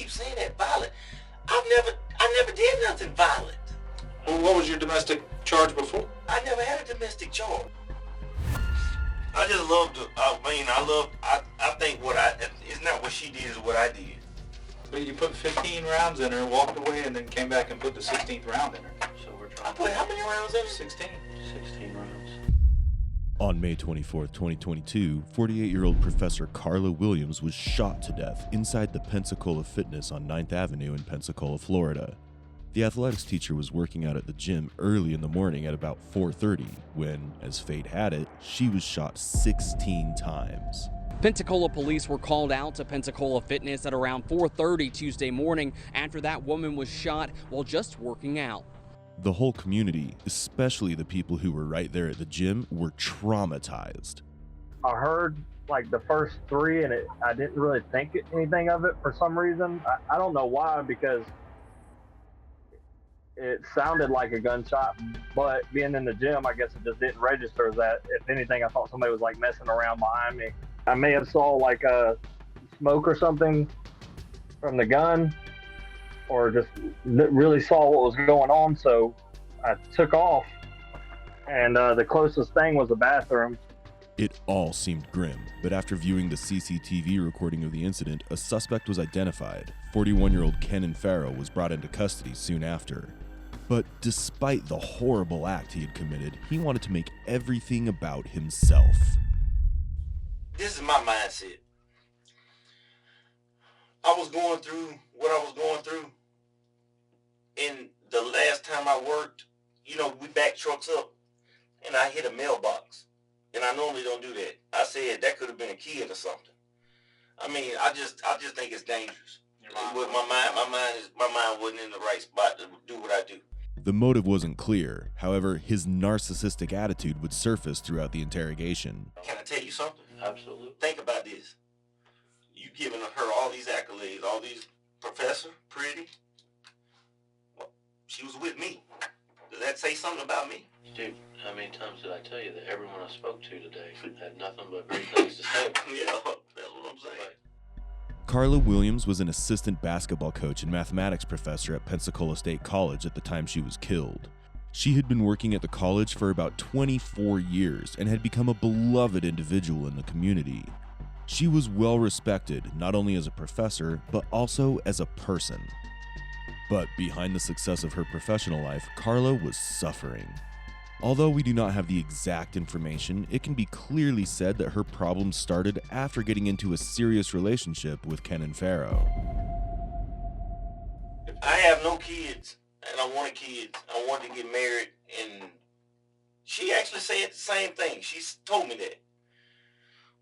keep saying that violent. I never did nothing violent. Well, what was your domestic charge before? I never had a domestic charge. I think it's not what she did, it's what I did. But you put 15 rounds in her, walked away, and then came back and put the 16th round in her. So we're trying I put how many rounds in her? 16 rounds. On May 24, 2022, 48-year-old Professor Carla Williams was shot to death inside the Pensacola Fitness on 9th Avenue in Pensacola, Florida. The athletics teacher was working out at the gym early in the morning at about 4:30 when, as fate had it, she was shot 16 times. Pensacola police were called out to Pensacola Fitness at around 4:30 Tuesday morning after that woman was shot while just working out. The whole community, especially the people who were right there at the gym, were traumatized. I heard like the first three and I didn't really think anything of it for some reason. I don't know why, because it sounded like a gunshot, but being in the gym, I guess it just didn't register that. If anything, I thought somebody was like messing around behind me. I may have saw like a smoke or something from the gun, or just really saw what was going on. So I took off, and the closest thing was a bathroom. It all seemed grim, but after viewing the CCTV recording of the incident, a suspect was identified. 41-year-old Kenan Farrow was brought into custody soon after. But despite the horrible act he had committed, he wanted to make everything about himself. This is my mindset. I was going through what I was going through. And the last time I worked, we back trucks up and I hit a mailbox. And I normally don't do that. I said that could have been a kid or something. I mean, I just think it's dangerous. With my mind wasn't in the right spot to do what I do. The motive wasn't clear. However, his narcissistic attitude would surface throughout the interrogation. Can I tell you something? Absolutely. Think about this. You giving her all these accolades, all these professor, pretty. Well, she was with me. Does that say something about me? Dude, how many times did I tell you that everyone I spoke to today had nothing but great things to say? Yeah, that's what I'm saying. Carla Williams was an assistant basketball coach and mathematics professor at Pensacola State College at the time she was killed. She had been working at the college for about 24 years and had become a beloved individual in the community. She was well respected, not only as a professor, but also as a person. But behind the success of her professional life, Carla was suffering. Although we do not have the exact information, it can be clearly said that her problems started after getting into a serious relationship with Kenan Farrow. I have no kids, and I wanted kids. I wanted to get married, and she actually said the same thing. She told me that.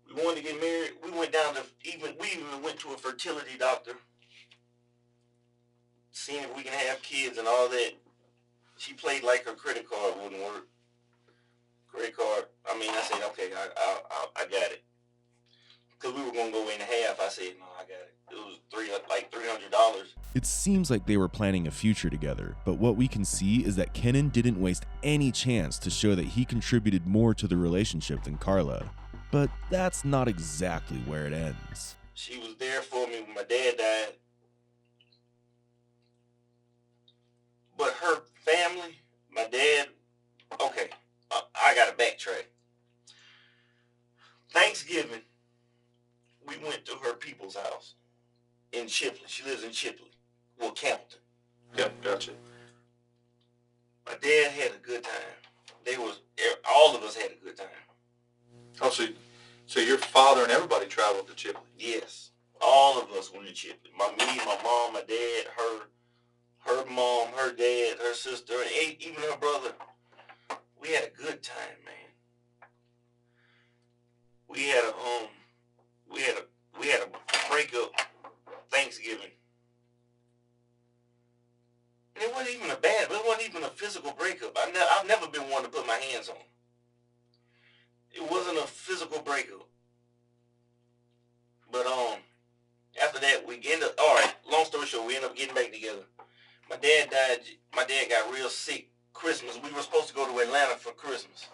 We wanted to get married. We went down to, we even went to a fertility doctor, seeing if we can have kids and all that. She played like her credit card wouldn't work. Credit card, I said, okay, I got it. Because we were going to go in half. I said, no, I got it. It was $300. It seems like they were planning a future together, but what we can see is that Kenan didn't waste any chance to show that he contributed more to the relationship than Carla. But that's not exactly where it ends. She was there for me when my dad died. But her family, my dad, okay, I got to backtrack. Thanksgiving, we went to her people's house in Chipley. She lives in Chipley, well, Campbellton. Yep, gotcha. My dad had a good time. All of us had a good time. Oh, so your father and everybody traveled to Chipley? Yes, all of us went to Chipley. Me, my mom, my dad, her mom, her dad, her sister, and even her brother. We had a good time, man. We had a breakup Thanksgiving. And it wasn't even a physical breakup. I've never been one to put my hands on. It wasn't a physical breakup. But after that long story short, we ended up getting back together. My dad died. My dad got real sick Christmas. We were supposed to go to Atlanta for Christmas.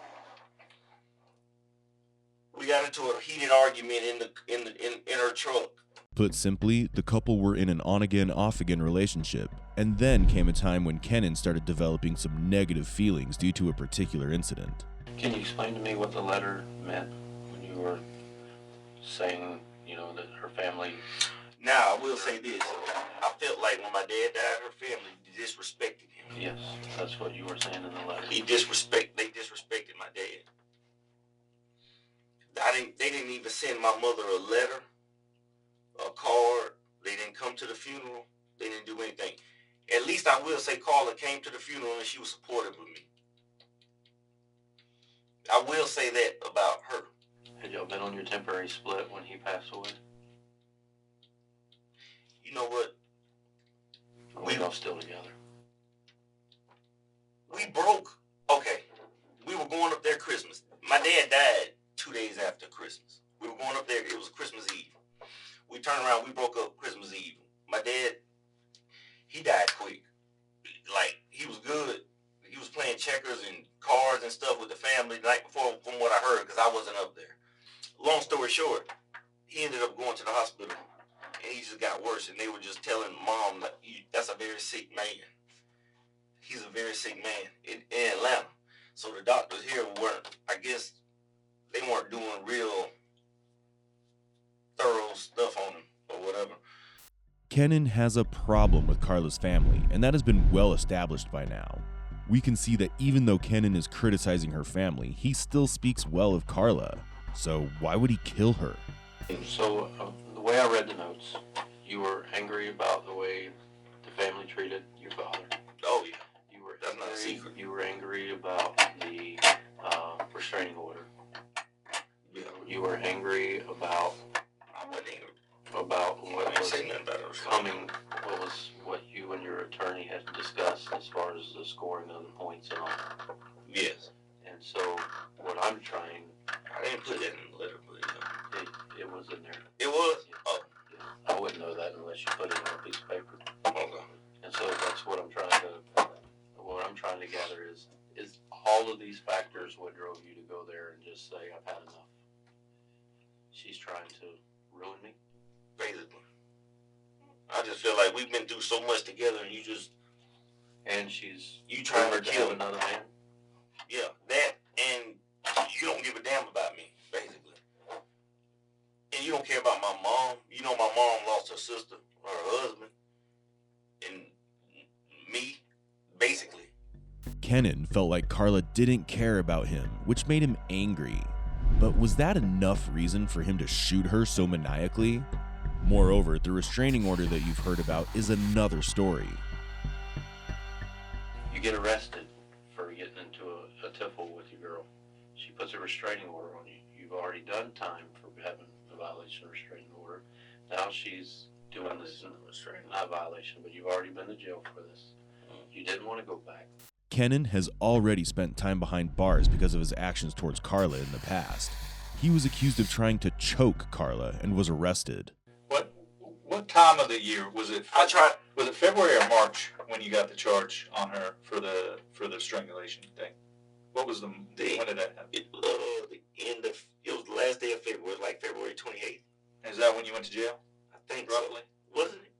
We got into a heated argument in her truck. Put simply, the couple were in an on-again, off-again relationship, and then came a time when Kenan started developing some negative feelings due to a particular incident. Can you explain to me what the letter meant when you were saying, that her family... Now, I will say this. I felt like when my dad died, her family disrespected him. Yes, that's what you were saying in the letter. They disrespected my dad. They didn't even send my mother a letter, a card. They didn't come to the funeral. They didn't do anything. At least I will say Carla came to the funeral and she was supportive of me. I will say that about her. Had y'all been on your temporary split when he passed away? You know what? Or were y'all still together? We broke. Okay. We were going up there Christmas. My dad died 2 days after Christmas. We were going up there. It was Christmas Eve. We turned around. We broke up Christmas Eve. My dad, he died quick. Like, he was good. He was playing checkers and cards and stuff with the family the night before, from what I heard, because I wasn't up there. Long story short, he ended up going to the hospital, and he just got worse, and they were just telling Mom, that that's a very sick man. He's a very sick man in Atlanta. So the doctors here weren't, I guess, they weren't doing real thorough stuff on him or whatever. Kenan has a problem with Carla's family, and that has been well established by now. We can see that even though Kenan is criticizing her family, he still speaks well of Carla. So why would he kill her? So the way I read the notes, you were angry about the way the family treated your father. Oh, yeah. That's not a secret. You were angry about the restraining order. Yeah. You were angry about... I wasn't angry. About what was say nothing about it. coming, what you and your attorney had discussed as far as the scoring of the points and all. Yes. And so what I'm trying... I didn't put that in the letter, but it was in there. It was? Yeah. Oh. Yeah. I wouldn't know that unless you put it on a piece of paper. Okay. And so that's what I'm trying to gather is all of these factors what drove you to go there and just say, I've had enough. She's trying to ruin me. Basically. I just feel like we've been through so much together and you trying to kill another man? Yeah, that, and you don't give a damn about me, basically. And you don't care about my mom. You know my mom lost her sister, or her husband, and me, basically. Kenan felt like Carla didn't care about him, which made him angry. But was that enough reason for him to shoot her so maniacally? Moreover, the restraining order that you've heard about is another story. You get arrested for getting into a tiffle with your girl. She puts a restraining order on you. You've already done time for having a violation of restraining order. Now she's doing this not violation, but you've already been to jail for this. You didn't want to go back. Kenan has already spent time behind bars because of his actions towards Carla in the past. He was accused of trying to choke Carla and was arrested. What time of the year was it? Was it February or March when you got the charge on her for the strangulation thing? What was when did that happen? It was the last day of February, like February 28th. Is that when you went to jail? I think roughly. So. Wasn't it?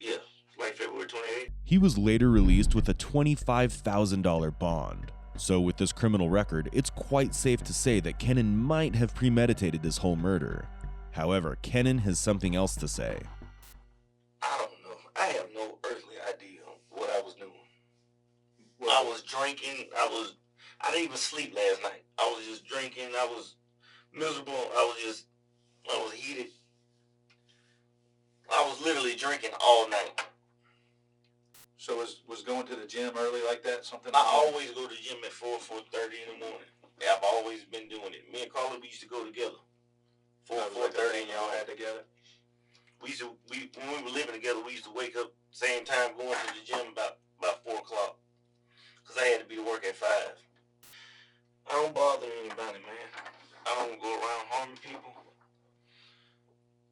Yeah, like February 28th. He was later released with a $25,000 bond. So with this criminal record, it's quite safe to say that Kenan might have premeditated this whole murder. However, Kenan has something else to say. I don't know. I have no earthly idea what I was doing. I was drinking. I didn't even sleep last night. I was just drinking. I was miserable. I was heated. I was literally drinking all night. So was going to the gym early like that something? I always go to the gym at 4:30 in the morning. I've always been doing it. Me and Carla, we used to go together. 4:30 and y'all had together? When we were living together, we used to wake up same time going to the gym about 4 o'clock. Because I had to be to work at 5. I don't bother anybody, man. I don't go around harming people.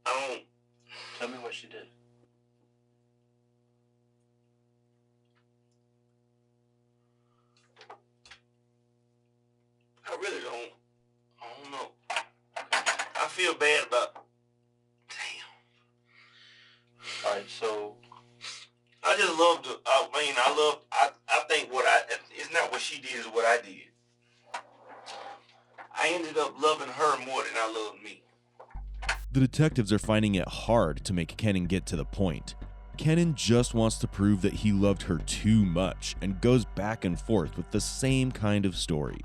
I don't... Tell me what she did. I really don't... I don't know. I feel bad about... Damn. right, so I just love to. I think it's not what she did, is what I did. I ended up loving her more than I loved me. The detectives are finding it hard to make Kennan get to the point. Kennan just wants to prove that he loved her too much and goes back and forth with the same kind of story.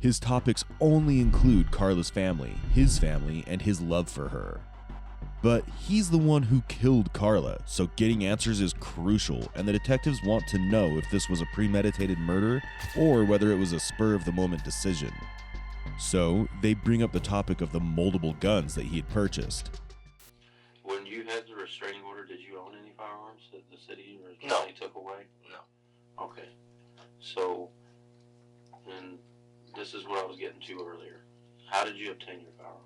His topics only include Carla's family, his family, and his love for her. But he's the one who killed Carla, so getting answers is crucial, and the detectives want to know if this was a premeditated murder or whether it was a spur-of-the-moment decision. So they bring up the topic of the moldable guns that he had purchased. when you had the restraining order, did you own any firearms that the city or the No. county took away? No. Okay. So, and this is what I was getting to earlier. How did you obtain your firearm?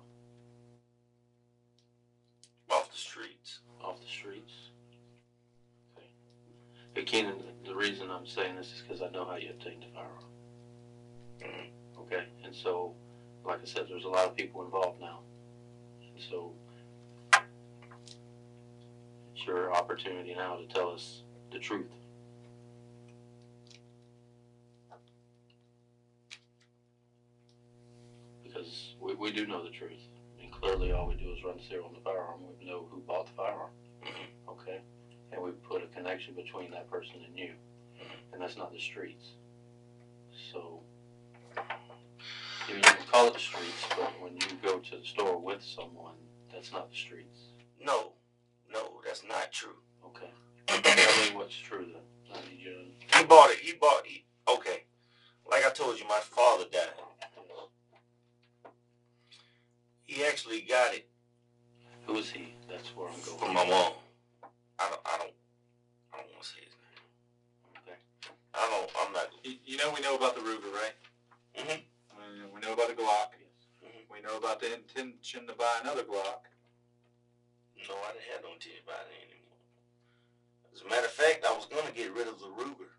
Off the streets. Off the streets? Okay. Hey, Keenan, the reason I'm saying this is because I know how you obtained the firearm. Mm-hmm. Okay, and so, like I said, there's a lot of people involved now. And so, it's your opportunity now to tell us the truth. Because we do know the truth. And clearly all we do is run the serial on the firearm. We know who bought the firearm. Mm-hmm. Okay? And we put a connection between that person and you. And that's not the streets. So, you can call it the streets, but when you go to the store with someone, that's not the streets. No, that's not true. Okay. Tell me what's true then. I need you to... He bought it. Okay. Like I told you, my father died. He actually got it. Who is he? That's where I'm going. From my mom. I don't want to say his name. Okay. I'm not. You know we know about the Ruger, right? Mm-hmm. We know about the Glock. Yes. Mm-hmm. We know about the intention to buy another Glock. No, I didn't have no intention about it anymore. As a matter of fact, I was going to get rid of the Ruger.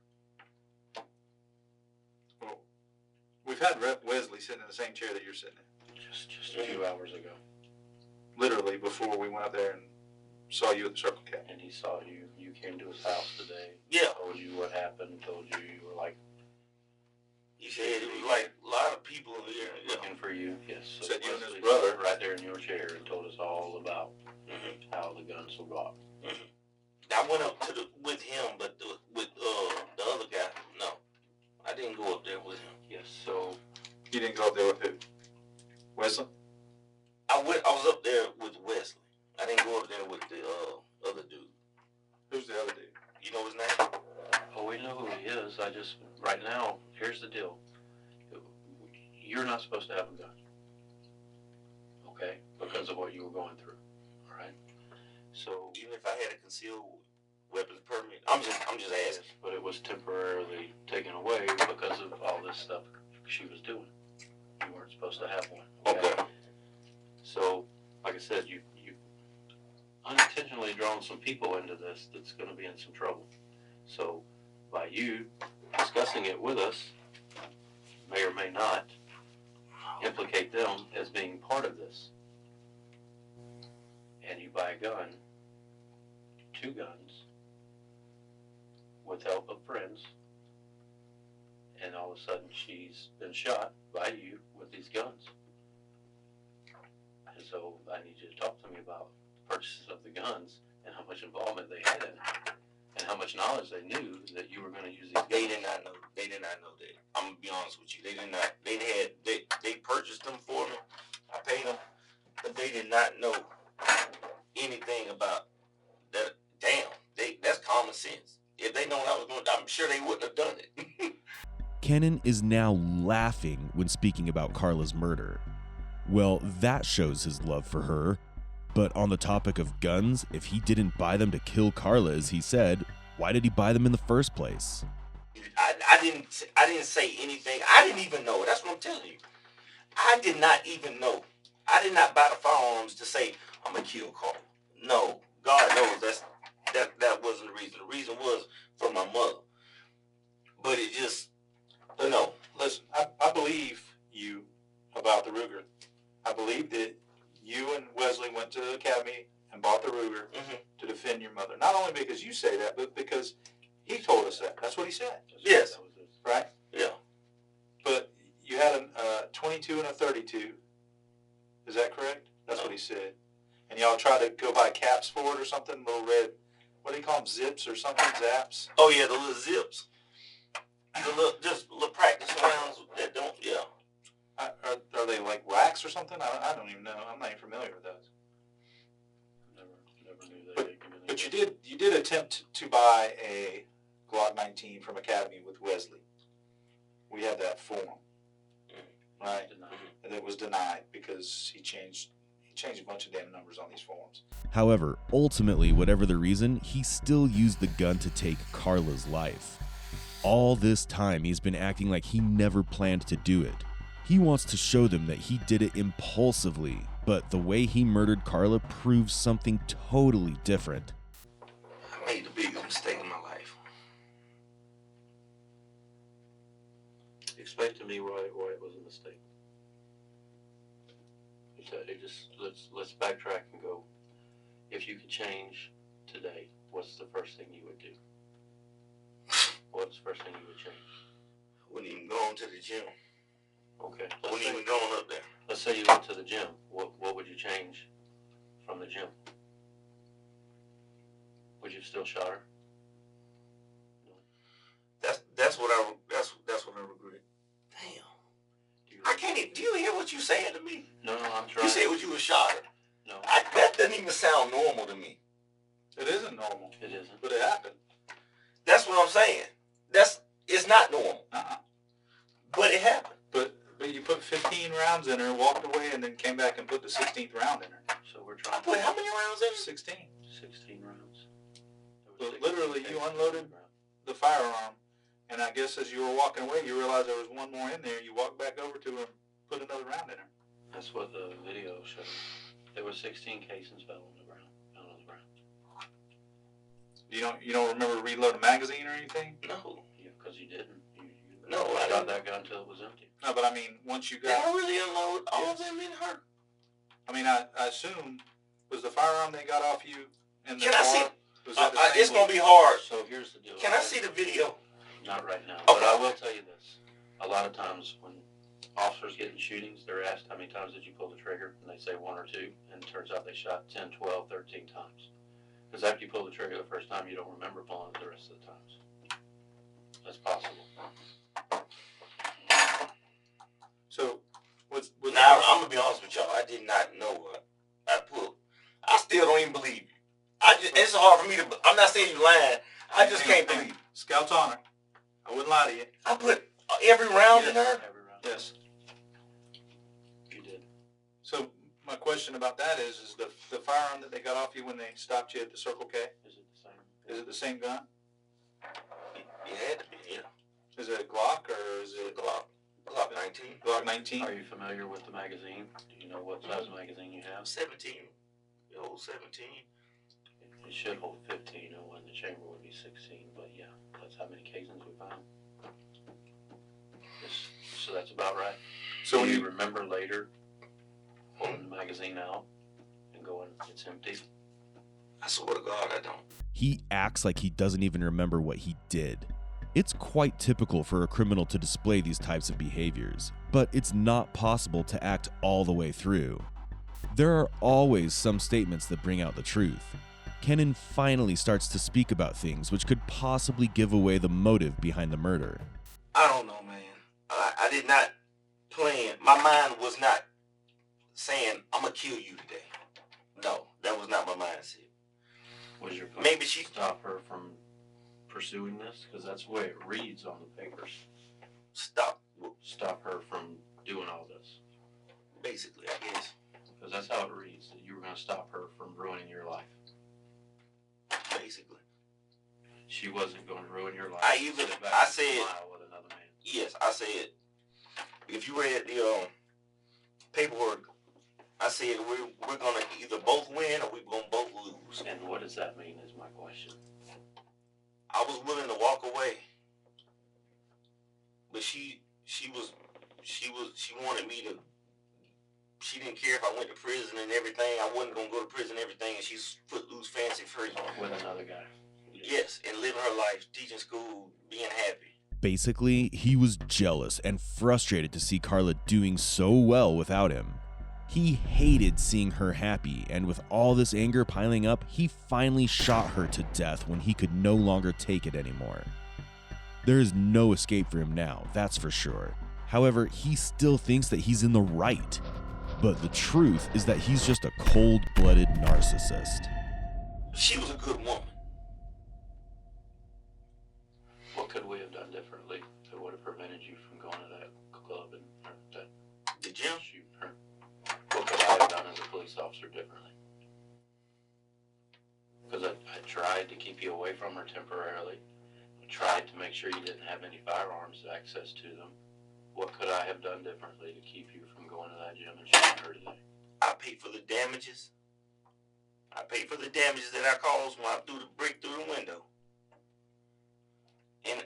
Well, we've had Rep Wesley sitting in the same chair that you're sitting in. Just a few hours ago. Literally before we went up there and saw you at the Circle K. And he saw you. You came to his house today. Yeah. Told you what happened. Told you were like... He said it was like a lot of people in here. Looking for you. Yes. So Said you and his Wesley brother. sat right there in your chair and told us all about how the guns were bought. I went up with him, but with the other guy, no. I didn't go up there with him. Yes. So... You didn't go up there with who? Wesley? I was up there with Wesley. I didn't go up there with the other dude. Who's the other dude? You know his name? Oh, we know who he is. Right now, here's the deal. You're not supposed to have a gun. Okay? Because of what you were going through. All right? So... Even if I had a concealed weapons permit, I'm just asking. Yes, but it was temporarily taken away because of all this stuff she was doing. You weren't supposed to have one. Okay. So, like I said, you unintentionally drawn some people into this that's going to be in some trouble. So, by you discussing it with us, may or may not implicate them as being part of this. And you buy a gun, 2 guns, with help of friends, and all of a sudden she's been shot by you with these guns. And so I need you to talk to me about the purchases of the guns and how much involvement they had in it and how much knowledge they knew that you were going to use these guns. They did not know that. I'm going to be honest with you. They did not. They purchased them for me. I paid them. But they did not know anything about that. Damn. That's common sense. If they known I was going to, I'm sure they wouldn't have done it. Kennan is now laughing when speaking about Carla's murder. Well, that shows his love for her. But on the topic of guns, if he didn't buy them to kill Carla, as he said, why did he buy them in the first place? I didn't say anything. I didn't even know. That's what I'm telling you. I did not even know. I did not buy the firearms to say I'm gonna kill Carla. No, God knows that wasn't the reason. The reason was for my mother. But it just, no. Listen, I believe you about the Ruger. I believe that you and Wesley went to the academy and bought the the Ruger to defend your mother. Not only because you say that, but because he told us that. That's what he said. Yes. Right? Yeah. But you had a 22 and a 32. Is that correct? That's what he said. And y'all try to go buy caps for it or something, little red, what do you call them, zips or something, zaps? Oh, yeah, the little zips. Just little practice rounds that don't, yeah. Are they like wax or something? I don't even know. I'm not even familiar with those. Never knew that. But you did attempt to buy a Glock 19 from Academy with Wesley. We had that form, right? And it was denied because he changed a bunch of damn numbers on these forms. However, ultimately, whatever the reason, he still used the gun to take Carla's life. All this time, he's been acting like he never planned to do it. He wants to show them that he did it impulsively, but the way he murdered Carla proves something totally different. I made the biggest mistake of my life. Explain to me why it was a mistake. Let's backtrack and go. If you could change today, what's the first thing you would do? What's the first thing you would change? Wouldn't even go to the gym. Okay. Wouldn't even going up there. Let's say you went to the gym. What would you change from the gym? Would you still shot her? That's what I regret. Damn. I can't even, do you hear what you saying to me? No, I'm trying. You said what you was shot her. No. That doesn't even sound normal to me. It isn't normal. It isn't. But it happened. That's what I'm saying. It's not normal. But it happened. But you put 15 rounds in her, walked away, and then came back and put the 16th round in her. So we're trying. I put how many rounds in her? 16. 16 rounds. But literally, you unloaded the firearm, and I guess as you were walking away, you realized there was one more in there. You walked back over to her and put another round in her. That's what the video showed. There were 16 casings found on the ground. You don't remember reload a magazine or anything? No, because you didn't. You I got that gun until it was empty. No, but I mean, once you got... Did I really unload all of them in her? I mean, I assume, was the firearm they got off you in the Can car? I see? Was that the same It's going to be hard. So here's the deal. Can I see the video? Not right now. Okay. But I will tell you this. A lot of times when officers get in shootings, they're asked how many times did you pull the trigger, and they say 1 or 2, and it turns out they shot 10, 12, 13 times. Because after you pull the trigger the first time, you don't remember pulling it the rest of the times. That's possible. So, Now, I'm going to be honest with y'all. I did not know what I pulled. I still don't even believe you. It's hard for me to... I'm not saying you lying. I just can't believe you. Scout's honor. I wouldn't lie to you. I put every round in her? Every round. Yes. You did. So, my question about that is the firearm that they got off you when they stopped you at the Circle K, Is it the same? is it the same gun? It had to be, yeah. Is it a Glock or is it Glock 19. Glock 19? Are you familiar with the magazine? Do you know what size magazine you have? 17. The old 17. It should hold 15, and when the chamber would be 16, but yeah, that's how many casings we found. So that's about right. So Do you remember later pulling the magazine out and going, it's empty? I swear to God, I don't. He acts like he doesn't even remember what he did. It's quite typical for a criminal to display these types of behaviors, but it's not possible to act all the way through. There are always some statements that bring out the truth. Kennan finally starts to speak about things which could possibly give away the motive behind the murder. I don't know, man. I did not plan. My mind was not saying, I'm going to kill you today. No, that was not my mindset. Was your plan Maybe to she... stop her from pursuing this? Because that's the way it reads on the papers. Stop her from doing all this. Basically, I guess. Because that's how it reads, that you were going to stop her from ruining your life. Basically. She wasn't going to ruin your life. I said, Smile with another man. yes, I said, if you read the paperwork, I said we're going to either both win or we're going to both lose. And what does that mean is my question. I was willing to walk away, but she wanted me to. She didn't care care if I went to prison and everything. I wasn't going to go to prison and everything, and she's footloose, fancy free. With another guy. Yes, and living her life, teaching school, being happy. Basically, he was jealous and frustrated to see Carla doing so well without him. He hated seeing her happy, and with all this anger piling up, he finally shot her to death when he could no longer take it anymore. There is no escape for him now, that's for sure. However, he still thinks that he's in the right. But the truth is that he's just a cold-blooded narcissist. She was a good woman. What could we have done differently that would have prevented you from going to that club and that The gym? shooting her? What could I have done as a police officer differently? Because I tried to keep you away from her temporarily. I tried to make sure you didn't have any firearms access to them. What could I have done differently to keep you from going to that gym and shooting her today? I paid for the damages. I paid for the damages that I caused when I threw the brick through the window. And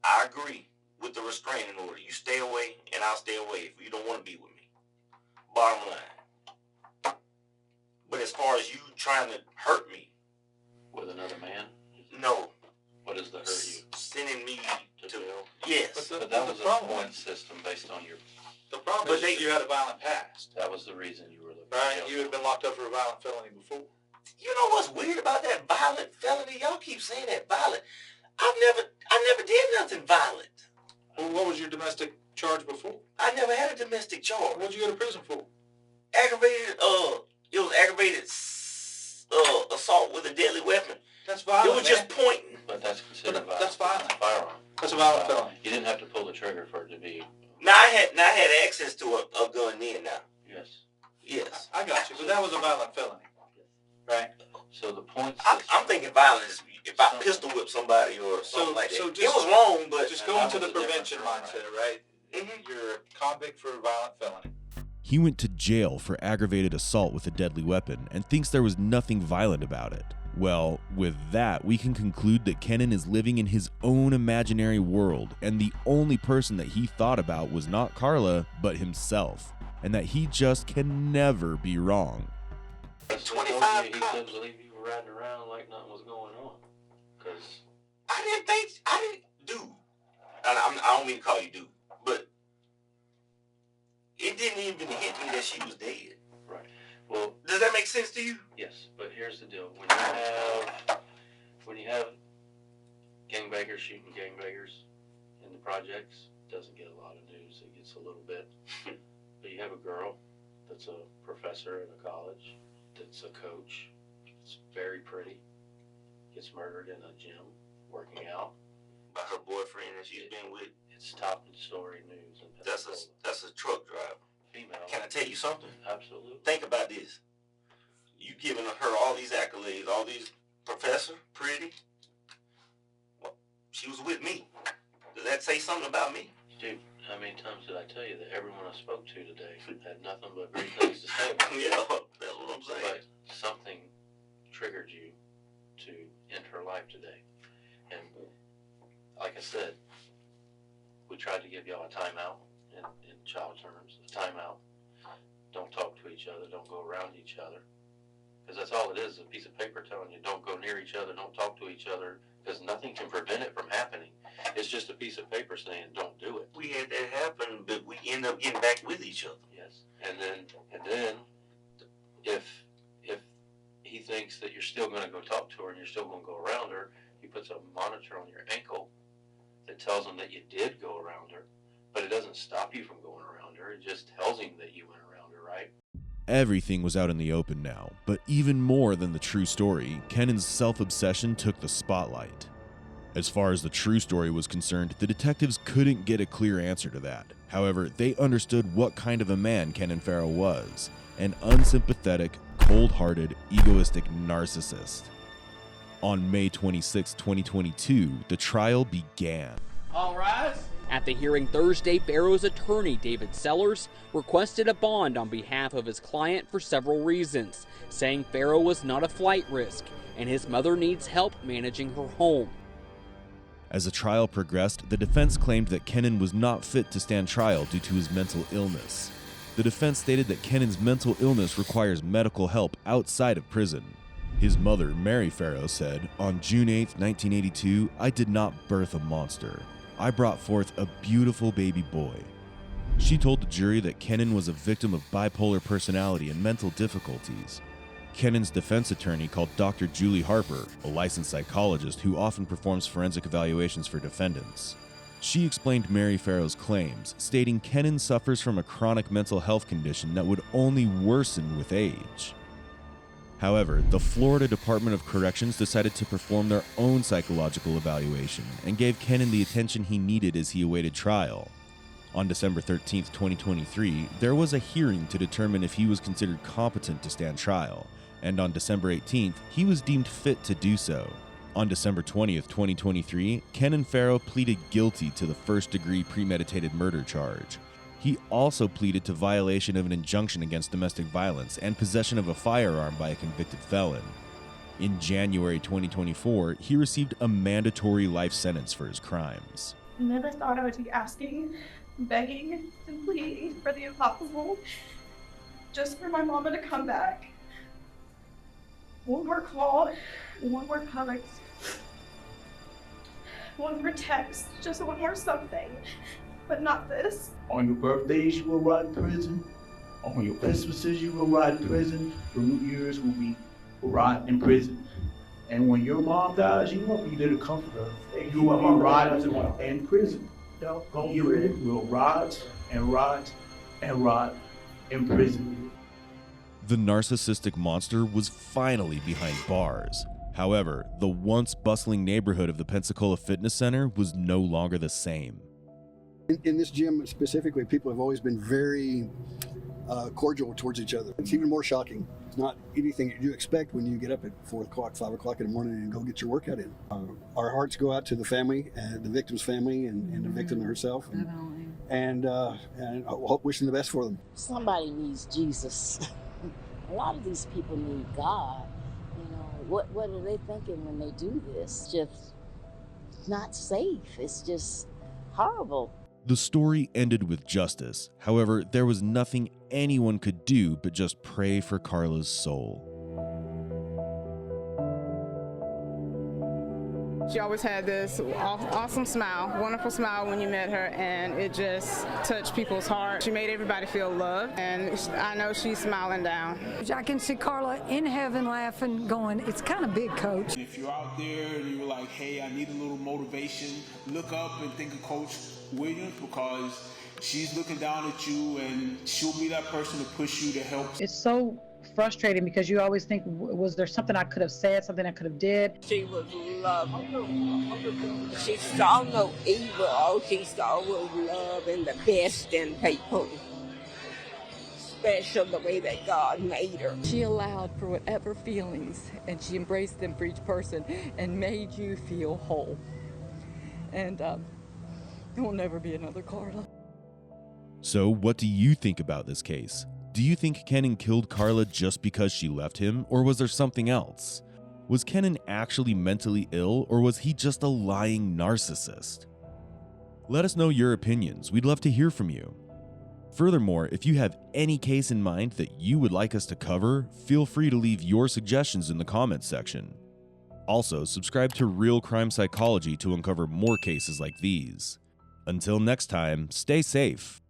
I agree with the restraining order. You stay away, and I'll stay away if you don't want to be with me. Bottom line. But as far as you trying to hurt me, With another man? no. What does the hurt you? Sending me To to jail? yes. But But that was the a problem- point system based on your, The problem But is they- you had a violent past, that was the reason you were looking. right? at You had been locked up for a violent felony before. You know what's weird about that violent felony? Y'all keep saying that violent. I never did nothing violent. Well, what was your domestic charge before? I never had a domestic charge. What did you go to prison for? Aggravated, it was aggravated assault with a deadly weapon. That's violent. It was just pointing. But that's considered But that's violent. Firearm. That's a violent felony. You didn't have to pull the trigger for it to be. Now I had access to a gun then. Now, Yes. yes. I got you, but that was a violent felony, right? So the point I'm thinking violent is if I pistol whip somebody or something like that. so It just- was wrong, but Just go into the prevention mindset, right? Mhm. You're a convict for a violent felony. He went to jail for aggravated assault with a deadly weapon and thinks there was nothing violent about it. Well, with that, we can conclude that Kenan is living in his own imaginary world, and the only person that he thought about was not Carla, but himself, and that he just can never be wrong. 25 He cops. couldn't believe you were riding around like nothing was going on. Because I didn't do. I don't mean to call you dude, but it didn't even hit me that she was dead. right. Well, Does that make sense to you? yes, but here's the deal: when you have gangbangers shooting gangbangers in the projects, it doesn't get a lot of news. It gets a little bit. But you have a girl that's a professor at a college, that's a coach, it's very pretty, gets murdered in a gym working out. By her boyfriend that she's been with. It's top story news. In That's a truck driver. female. Can I tell you something? Absolutely. Think about this. You giving her all these accolades, all these professor, pretty. Well, she was with me. Does that say something about me? Dude, how many times did I tell you that everyone I spoke to today had nothing but great things to say about you? Yeah, that's what I'm saying. But something triggered you to end her life today. And like I said, we tried to give y'all a timeout in child terms, a timeout. Don't talk to each other, don't go around each other. Because that's all it is, a piece of paper telling you don't go near each other, don't talk to each other, because nothing can prevent it from happening. It's just a piece of paper saying don't do it. We had that happen, but we end up getting back with each other. Yes. And then if he thinks that you're still going to go talk to her and you're still going to go around her, he puts a monitor on your ankle that tells him that you did go around her, but it doesn't stop you from going around her. It just tells him that you went around her, right? Everything was out in the open now, but even more than the true story, Kenan's self-obsession took the spotlight. As far as the true story was concerned, the detectives couldn't get a clear answer to that. However, they understood what kind of a man Kenan Farrell was: an unsympathetic, cold-hearted, egoistic narcissist. On May 26, 2022, the trial began. All rise. At the hearing Thursday, Barrow's attorney, David Sellers, requested a bond on behalf of his client for several reasons, saying Farrow was not a flight risk and his mother needs help managing her home. As the trial progressed, the defense claimed that Kenan was not fit to stand trial due to his mental illness. the defense stated that Kennan's mental illness requires medical help outside of prison. His mother, Mary Farrow, said, "On June 8, 1982, I did not birth a monster. I brought forth a beautiful baby boy." She told the jury that Kennan was a victim of bipolar personality and mental difficulties. Kennan's defense attorney called Dr. Julie Harper, a licensed psychologist who often performs forensic evaluations for defendants. She explained Mary Farrow's claims, stating Kennan suffers from a chronic mental health condition that would only worsen with age. However, the Florida Department of Corrections decided to perform their own psychological evaluation and gave Kennan the attention he needed as he awaited trial. On December 13, 2023, there was a hearing to determine if he was considered competent to stand trial, and on December 18th, he was deemed fit to do so. On December 20th, 2023, Kennan Farrow pleaded guilty to the first-degree premeditated murder charge. He also pleaded to violation of an injunction against domestic violence and possession of a firearm by a convicted felon. In January 2024, he received a mandatory life sentence for his crimes. I never thought I would be asking, begging, and pleading for the impossible, just for my mama to come back. One more call, one more comment, one more text, just one more something, but not this. On your birthdays, you will rot in prison. On your Christmases, you will rot in prison. Your New Year's will rot in prison. And when your mom dies, you won't be there to comfort her. You will be rotting in prison. You will rot and rot and rot in prison. The narcissistic monster was finally behind bars. However, the once bustling neighborhood of the Pensacola Fitness Center was no longer the same. In this gym specifically, people have always been very cordial towards each other. It's even more shocking. It's not anything that you expect when you get up at 4 o'clock, 5 o'clock in the morning and go get your workout in. Our hearts go out to the family, the victim's family, and the victim herself, and wishing the best for them. Somebody needs Jesus. A lot of these people need God. You know, what are they thinking when they do this? Just not safe. It's just horrible. The story ended with justice. However, there was nothing anyone could do but just pray for Carla's soul. She always had this awesome smile, wonderful smile when you met her, and it just touched people's hearts. She made everybody feel loved, and I know she's smiling down. I can see Carla in heaven laughing, going, "It's kind of big, Coach." If you're out there and you're like, "Hey, I need a little motivation," look up and think of Coach Williams, because she's looking down at you and she'll be that person to push you, to help. It's so frustrating because you always think, was there something I could have said, something I could have did? She was loving. She saw no evil. All she saw was love and the best in people. Special the way that God made her. She allowed for whatever feelings, and she embraced them for each person and made you feel whole. And there will never be another Carla. So what do you think about this case? Do you think Kennan killed Carla just because she left him, or was there something else? Was Kennan actually mentally ill, or was he just a lying narcissist? Let us know your opinions. We'd love to hear from you. Furthermore, if you have any case in mind that you would like us to cover, feel free to leave your suggestions in the comments section. Also, subscribe to Real Crime Psychology to uncover more cases like these. Until next time, stay safe.